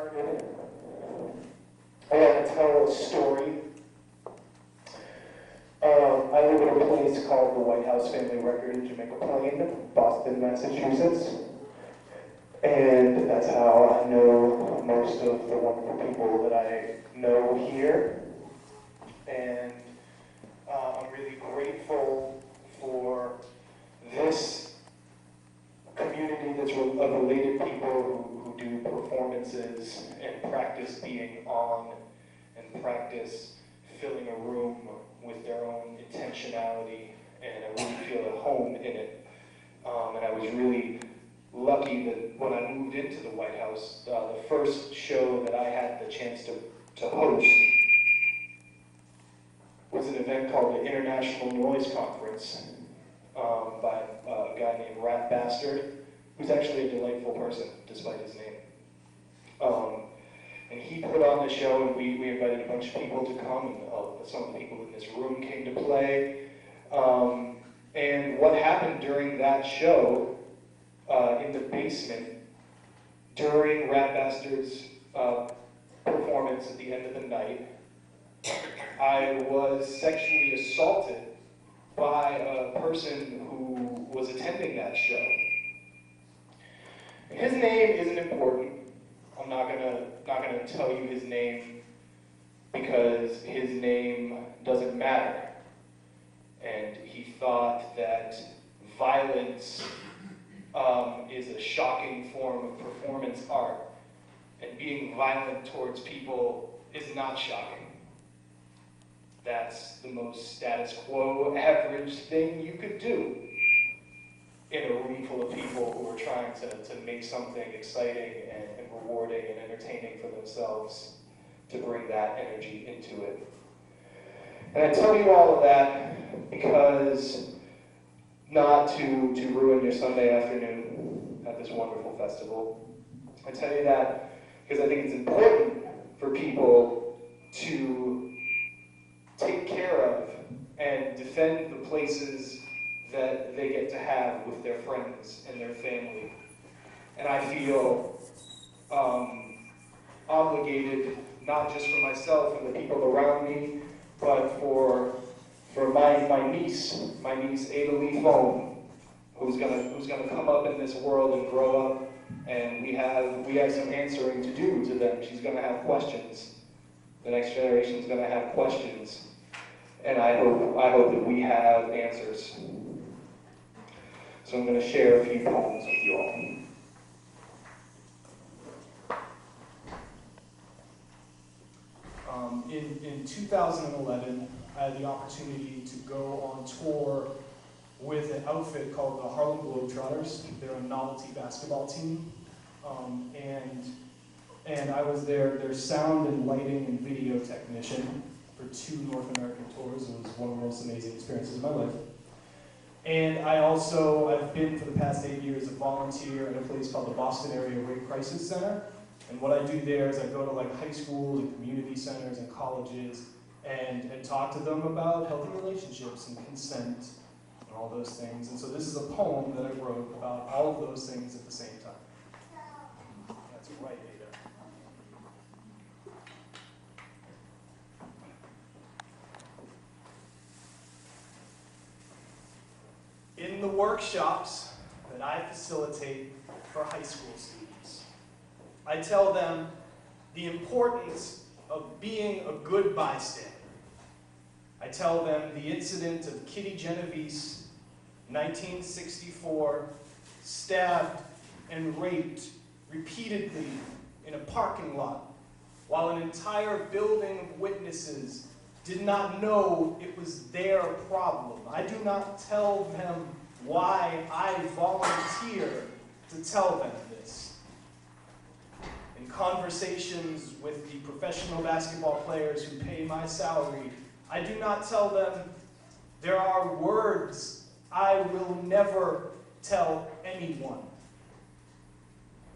started, I want to tell a story. I live in a place called the White House Family Record in Jamaica Plain, Boston, Massachusetts. And that's how I know most of the wonderful people that I know here. And I'm really grateful for this community that's of related people who do performances and practice being on and practice filling a room with their own intentionality, and I really feel at home in it. And I was really lucky that when I moved into the White House, the first show that I had the chance to host was an event called the International Noise Conference by a guy named Rat Bastard, who's actually a delightful person, despite his name. And he put on the show, and we invited a bunch of people to come, and some of the people in this room came to play. And what happened during that show, in the basement, during Rat Bastard's performance at the end of the night, I was sexually assaulted by a person who was attending that show. And his name isn't important. I'm not gonna tell you his name because his name doesn't matter. And he thought that violence is a shocking form of performance art, and being violent towards people is not shocking. That's the most status quo, average thing you could do in a room full of people who are trying to make something exciting and rewarding and entertaining for themselves, to bring that energy into it. And I tell you all of that because, not to ruin your Sunday afternoon at this wonderful festival, I tell you that because I think it's important for people to take care of and defend the places that they get to have with their friends and their family. And I feel obligated, not just for myself and the people around me, but for my niece Ada Lee Foam, who's gonna come up in this world and grow up, and we have some answering to do to them. She's gonna have questions. The next generation's gonna have questions, and I hope that we have answers. So I'm going to share a few poems with you all. In 2011, I had the opportunity to go on tour with an outfit called the Harlem Globetrotters. They're a novelty basketball team. And I was their sound and lighting and video technician for 2 North American tours. It was one of the most amazing experiences of my life. And I've been for the past 8 years a volunteer at a place called the Boston Area Rape Crisis Center. And what I do there is I go to like high schools and community centers and colleges and talk to them about healthy relationships and consent and all those things. And so this is a poem that I wrote about all of those things at the same time. That's right, Ada. In the workshops that I facilitate for high school students, I tell them the importance of being a good bystander. I tell them the incident of Kitty Genovese, 1964, stabbed and raped repeatedly in a parking lot, while an entire building of witnesses did not know it was their problem. I do not tell them why I volunteer to tell them this. In conversations with the professional basketball players who pay my salary, I do not tell them there are words I will never tell anyone.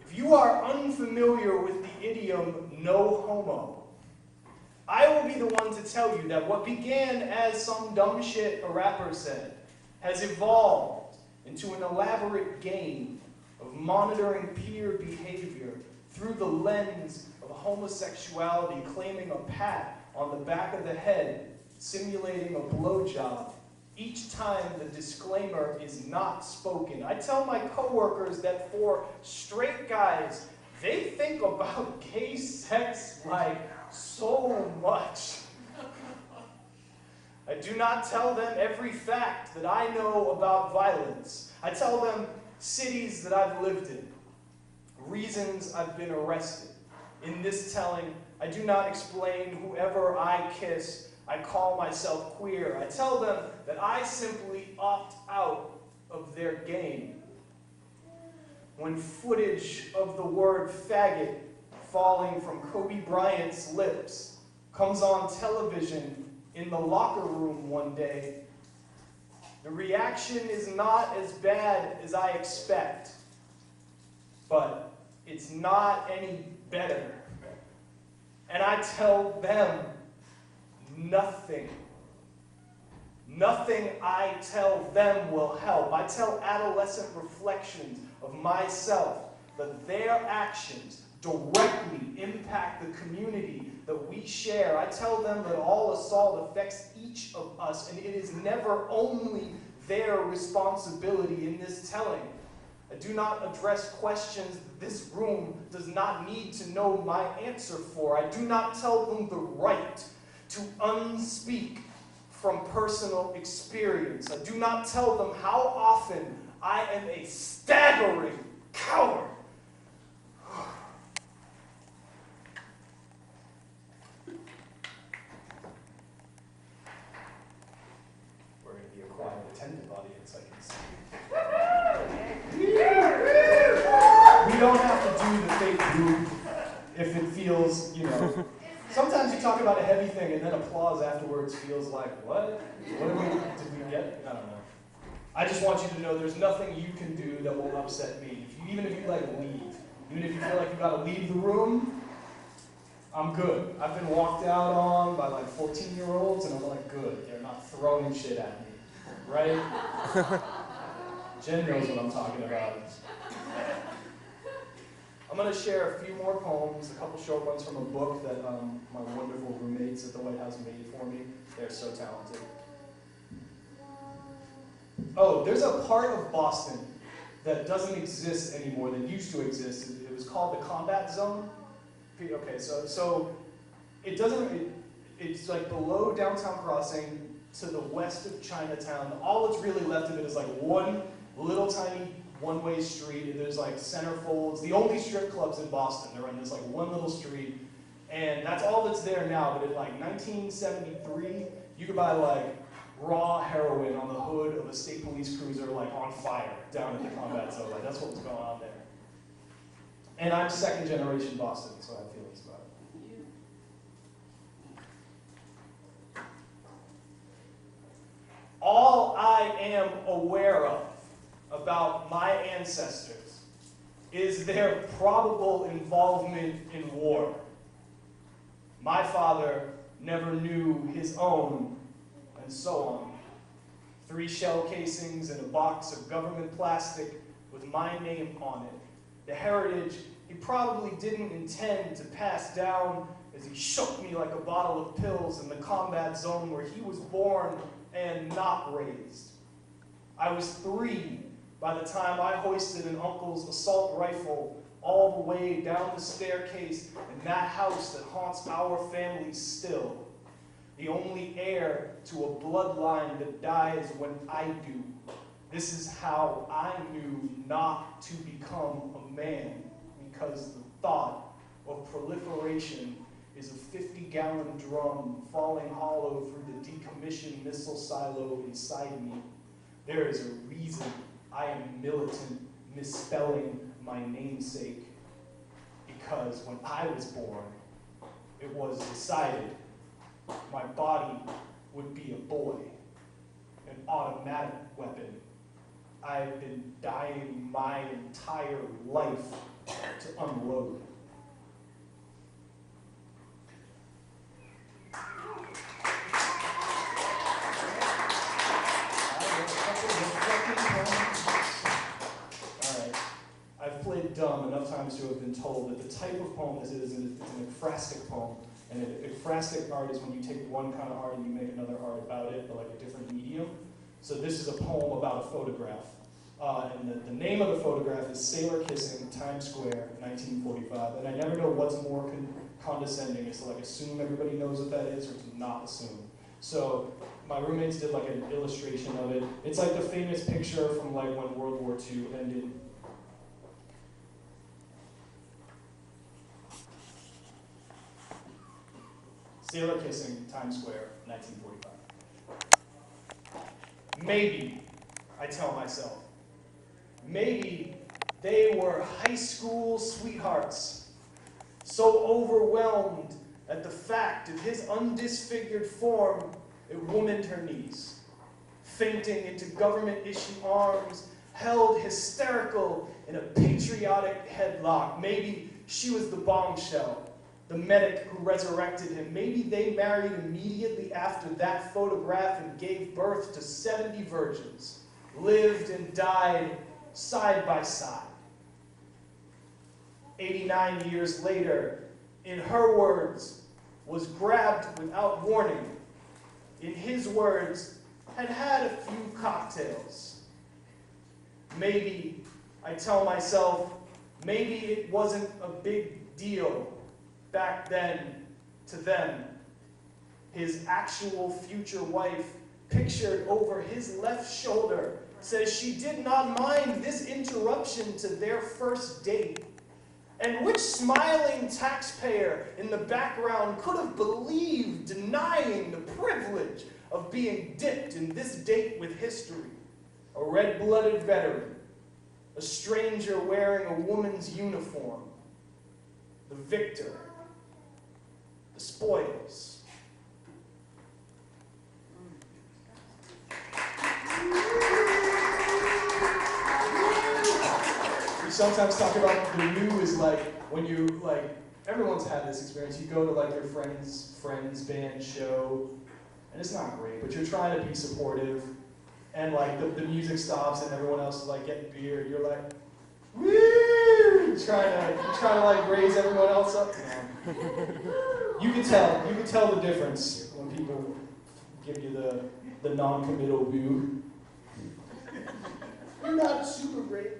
If you are unfamiliar with the idiom no homo, I will be the one to tell you that what began as some dumb shit a rapper said has evolved into an elaborate game of monitoring peer behavior through the lens of homosexuality, claiming a pat on the back of the head, simulating a blowjob. Each time the disclaimer is not spoken. I tell my coworkers that for straight guys, they think about gay sex like so much. I do not tell them every fact that I know about violence. I tell them cities that I've lived in, reasons I've been arrested. In this telling, I do not explain whoever I kiss. I call myself queer. I tell them that I simply opt out of their game. When footage of the word faggot falling from Kobe Bryant's lips comes on television in the locker room one day, the reaction is not as bad as I expect, but it's not any better. And I tell them nothing. Nothing I tell them will help. I tell adolescent reflections of myself that their actions directly impact the community that we share. I tell them that all assault affects each of us, and it is never only their responsibility in this telling. I do not address questions that this room does not need to know my answer for. I do not tell them the right to unspeak from personal experience. I do not tell them how often I am a staggering coward. We're going to be a quiet, attentive audience, I can see. We don't have to do the fake group if it feels, Sometimes you talk about a heavy thing and then applause afterwards feels like, what? Did we get? I don't know. I just want you to know there's nothing you can do that will upset me. Even if you leave, even if you feel like you gotta leave the room, I'm good. I've been walked out on by 14-year-olds and I'm good. They're not throwing shit at me, right? Jen knows what I'm talking about. I'm going to share a few more poems, a couple short ones from a book that my wonderful roommates at the White House made for me. They're so talented. Oh, there's a part of Boston that doesn't exist anymore, that used to exist. It was called the Combat Zone. Okay, so it's below Downtown Crossing to the west of Chinatown. All that's really left of it is one little tiny one-way street, and there's centerfold. It's the only strip clubs in Boston. They're on this one little street, and that's all that's there now. But in 1973, you could buy raw heroin on the hood of a state police cruiser on fire down at the Combat Zone. That's what was going on there. And I'm second generation Boston, so I have feelings about it. All I am aware of about my ancestors is their probable involvement in war. My father never knew his own, and so on. 3 shell casings and a box of government plastic with my name on it. The heritage he probably didn't intend to pass down as he shook me like a bottle of pills in the Combat Zone where he was born and not raised. I was 3 by the time I hoisted an uncle's assault rifle all the way down the staircase in that house that haunts our family still. The only heir to a bloodline that dies when I do. This is how I knew not to become a man, because the thought of proliferation is a 50-gallon drum falling hollow through the decommissioned missile silo inside me. There is a reason I am militant, misspelling my namesake, because when I was born, it was decided my body would be a boy, an automatic weapon. I've been dying my entire life to unload. Alright, I've played dumb enough times to have been told that the type of poem this is an ekphrastic poem. And ekphrastic art is when you take one kind of art and you make another art about it, but like a different medium. So this is a poem about a photograph. And the name of the photograph is Sailor Kissing, Times Square, 1945. And I never know what's more condescending, is to like assume everybody knows what that is or to not assume. So my roommates did like an illustration of it. It's like the famous picture from like when World War II ended. Sailor Kissing, Times Square, 1945. Maybe, I tell myself, maybe they were high school sweethearts, so overwhelmed at the fact of his undisfigured form, it womaned her knees, fainting into government-issued arms, held hysterical in a patriotic headlock. Maybe she was the bombshell, the medic who resurrected him. Maybe they married immediately after that photograph and gave birth to 70 virgins, lived and died side by side. 89 years later, in her words, was grabbed without warning. In his words, had had a few cocktails. Maybe, I tell myself, maybe it wasn't a big deal back then to them. His actual future wife, pictured over his left shoulder, says she did not mind this interruption to their first date. And which smiling taxpayer in the background could have believed denying the privilege of being dipped in this date with history? A red-blooded veteran, a stranger wearing a woman's uniform, the victor, the spoils. We sometimes talk about the new is like when you, like, everyone's had this experience. You go to like your friend's band show, and it's not great, but you're trying to be supportive, and like the music stops and everyone else is like getting beer, and you're like, woo! You're trying to like raise everyone else up. You can tell the difference when people give you the non-committal boo. You're not super great.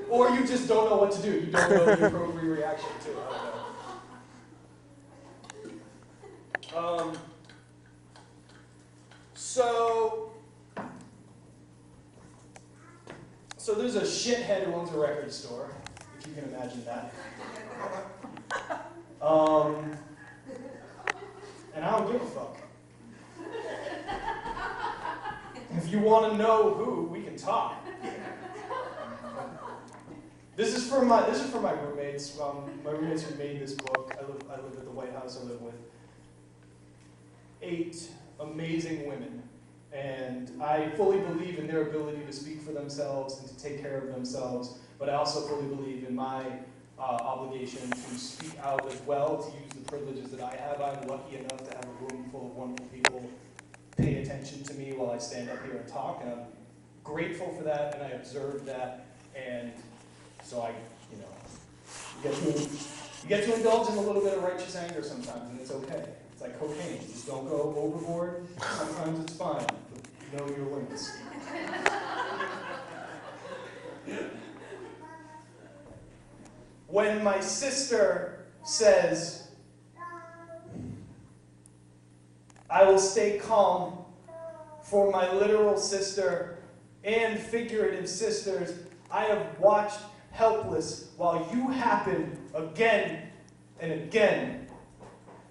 Or you just don't know what to do. You don't know the appropriate reaction to it. I don't know. So there's a shithead who owns a record store, if you can imagine that. And I don't give a fuck. If you want to know who, we can talk. This is for my roommates. My roommates who made this book. I live at the White House. I live with 8 amazing women. And I fully believe in their ability to speak for themselves and to take care of themselves. But I also fully believe in my obligation to speak out as well, to use the privileges that I have. I'm lucky enough to have a room full of wonderful people pay attention to me while I stand up here and talk. And I'm grateful for that, and I observe that. And so you get to indulge in a little bit of righteous anger sometimes, and it's okay. It's like cocaine. Just don't go overboard. Sometimes it's fine, but know your limits. When my sister says, I will stay calm for my literal sister and figurative sisters, I have watched helpless while you happen again and again.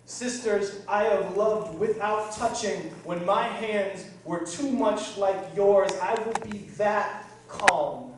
Sisters, I have loved without touching when my hands were too much like yours. I will be that calm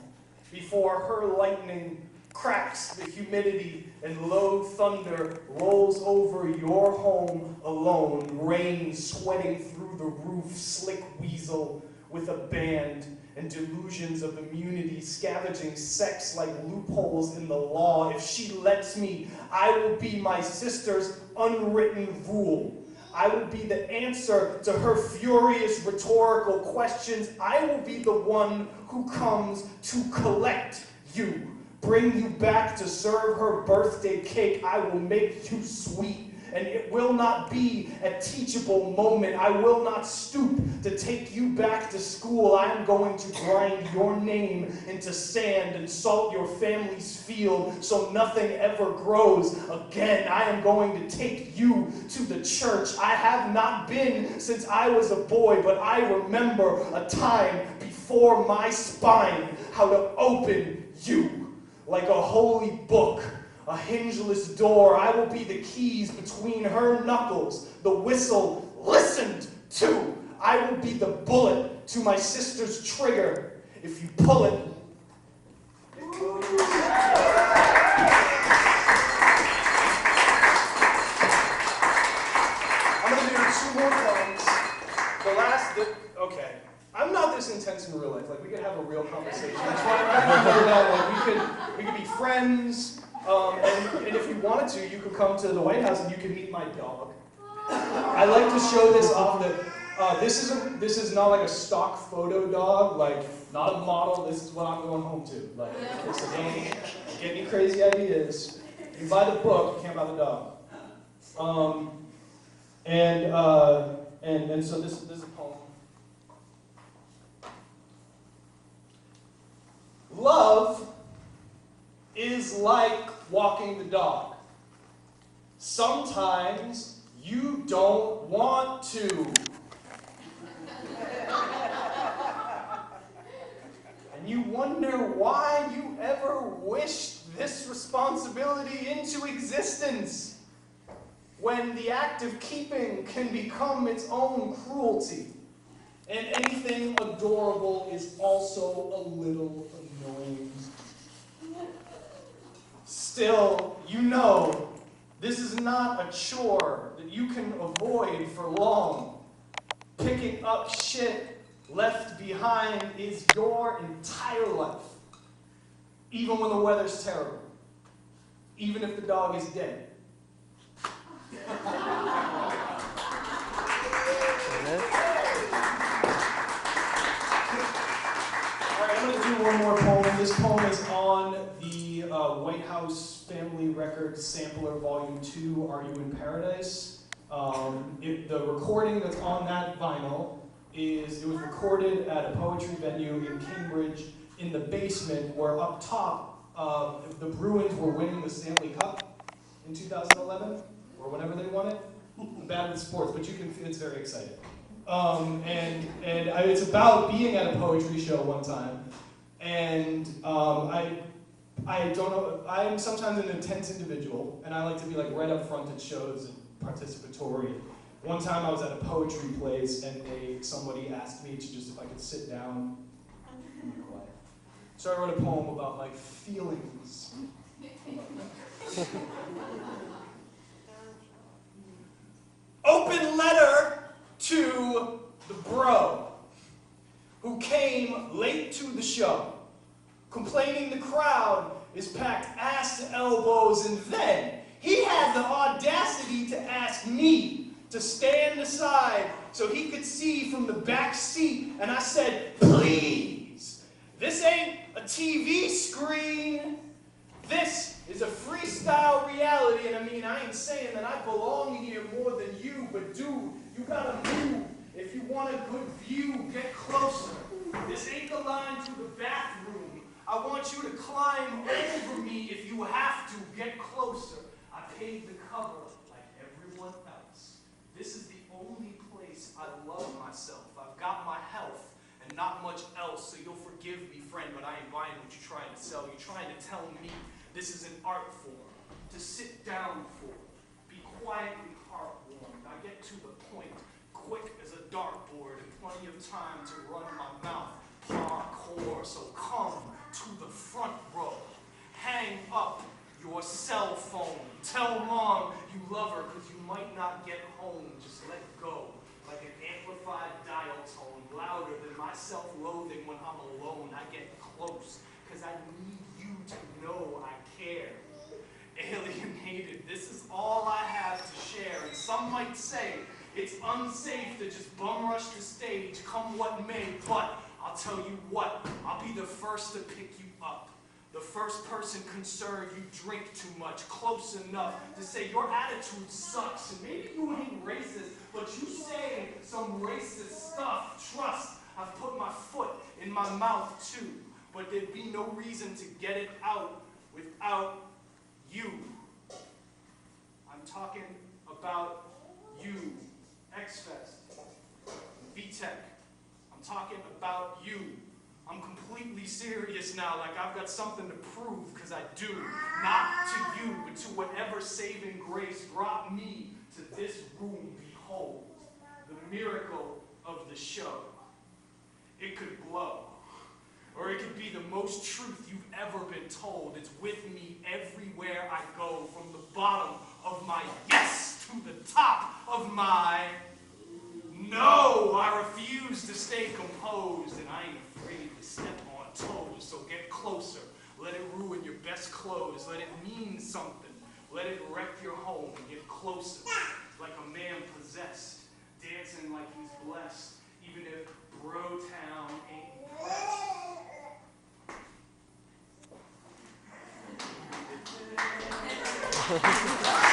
before her lightning cracks the humidity and low thunder rolls over your home alone. Rain sweating through the roof, slick weasel with a band, and delusions of immunity, scavenging sex like loopholes in the law. If she lets me, I will be my sister's unwritten rule. I will be the answer to her furious rhetorical questions. I will be the one who comes to collect you, bring you back to serve her birthday cake. I will make you sweet, and it will not be a teachable moment. I will not stoop to take you back to school. I am going to grind your name into sand and salt your family's field so nothing ever grows again. I am going to take you to the church. I have not been since I was a boy, but I remember a time before my spine how to open you like a holy book. A hingeless door. I will be the keys between her knuckles, the whistle listened to. I will be the bullet to my sister's trigger. If you pull it, it moves. I'm going to do 2 more poems. Okay. I'm not this intense in real life. Like, we could have a real conversation. I just want to know that, like, we could be friends. And if you wanted to, you could come to the White House and you could meet my dog. I like to show this off that this is not like a stock photo dog, like not a model. This is what I'm going home to. Like, this ain't get any crazy ideas. You buy the book, you can't buy the dog. And so this is a poem. Love is like walking the dog. Sometimes you don't want to. And you wonder why you ever wished this responsibility into existence, when the act of keeping can become its own cruelty. And anything adorable is also a little annoying. Still, you know, this is not a chore that you can avoid for long. Picking up shit left behind is your entire life. Even when the weather's terrible. Even if the dog is dead. Alright, I'm going to do one more poem. This poem is on the White House Family Record Sampler Volume 2, Are You in Paradise? The recording that's on that vinyl it was recorded at a poetry venue in Cambridge in the basement, where up top the Bruins were winning the Stanley Cup in 2011, or whenever they won it. I'm bad with sports, but it's very exciting. It's about being at a poetry show one time, and I don't know, I'm sometimes an intense individual, and I like to be like right up front at shows and participatory. One time I was at a poetry place, and somebody asked me to if I could sit down and be quiet. So I wrote a poem about my feelings. Open letter to the bro who came late to the show, complaining the crowd is packed ass to elbows, and then he had the audacity to ask me to stand aside so he could see from the back seat, and I said, please, this ain't a TV screen, this is a freestyle reality. And I mean, I ain't saying that I belong here more than you, but dude, you gotta move. If you want a good view, get closer. This ain't the line to the bathroom. I want you to climb over me if you have to. Get closer. I paid the cover like everyone else. This is the only place I love myself. I've got my health and not much else, so you'll forgive me, friend, but I ain't buying what you're trying to sell. You're trying to tell me this is an art form to sit down for. Be quietly heartwarmed. I get to the point quick as a dartboard and plenty of time to run my mouth hardcore, so come to the front row. Hang up your cell phone. Tell mom you love her because you might not get home. Just let go like an amplified dial tone, louder than my self-loathing when I'm alone. I get close because I need you to know I care. Alienated, this is all I have to share. And some might say It's unsafe to just bum rush the stage, come what may, but I'll tell you what, I'll be the first to pick you up. The first person concerned you drink too much, close enough to say your attitude sucks. And maybe you ain't racist, but you say some racist stuff. Trust, I've put my foot in my mouth too. But there'd be no reason to get it out without you. I'm talking about you, X-Fest, VTech. I'm talking about you. I'm completely serious now, like I've got something to prove, because I do. Not to you, but to whatever saving grace brought me to this room. Behold, the miracle of the show. It could blow, or it could be the most truth you've ever been told. It's with me everywhere I go, from the bottom of my yes to the top of my no. I refuse to stay composed, and I ain't afraid to step on toes. So get closer. Let it ruin your best clothes. Let it mean something. Let it wreck your home. Get closer, like a man possessed, dancing like he's blessed, even if Bro-town ain't impressed.